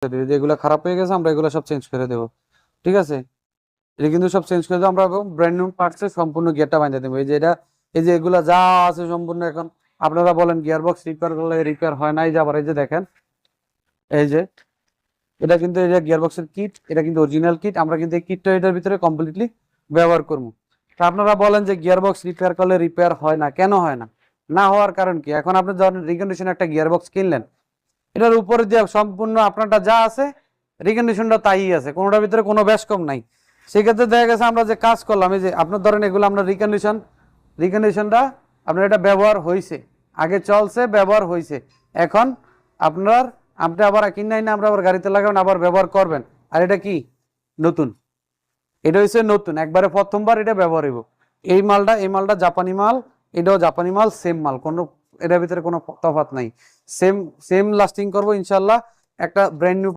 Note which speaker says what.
Speaker 1: এগুলো খারাপ হয়ে গেছে, আমরা এগুলো সব চেঞ্জ করে দেবো। ঠিক আছে, এটা কিন্তু সব চেঞ্জ করে দেবো আমরা, ব্র্যান্ড নিউ পার্টসে সম্পূর্ণ গিয়ারটা বাঁধিয়ে দেবো। এই যে এটা, এই যে এগুলা যা আছে সম্পূর্ণ এখন আপনারা বলেন গিয়ার বক্স রিপেয়ার করলে রিপেয়ার হয় নাই, যে আবার এই যে দেখেন, এই যে এটা কিন্তু এই যে গিয়ার বক্সের কিট, এটা কিন্তু অরিজিনাল কিট, আমরা কিন্তু এই কিটটা এটার ভিতরে কমপ্লিটলি ব্যবহার করবো। তা আপনারা বলেন যে গিয়ার বক্স রিপেয়ার করলে রিপেয়ার হয় না, কেন হয় না? না হওয়ার কারণ কি? এখন আপনি যখন রিকন্ডিশন একটা গিয়ার বক্স কিনলেন, এটার উপরে যে সম্পূর্ণ আপনারটা যা আছে রিকন্ডিশনটা তাই আছে, কোনোটার ভিতরে কোনো ব্যাস কম নাই। সেক্ষেত্রে দেখা গেছে আমরা যে কাজ করলাম, এই যে আপনার ধরেন এগুলো আমরা রিকন্ডিশনটা আপনার এটা ব্যবহার হয়েছে, আগে চলছে ব্যবহার হয়েছে, এখন আপনার আপনি আবার কিনাই না, আমরা আবার গাড়িতে লাগাবেন, আবার ব্যবহার করবেন, আর এটা কি নতুন, এটা হচ্ছে নতুন, একবারে প্রথমবার এটা ব্যবহার হইব। এই মালটা জাপানি মাল, এটাও জাপানি মাল, সেম মাল, কোনো এটার ভিতরে কোনো তফাৎ নাই, সেম সেম লাস্টিং করবো ইনশাল্লাহ। একটা ব্র্যান্ড নিউ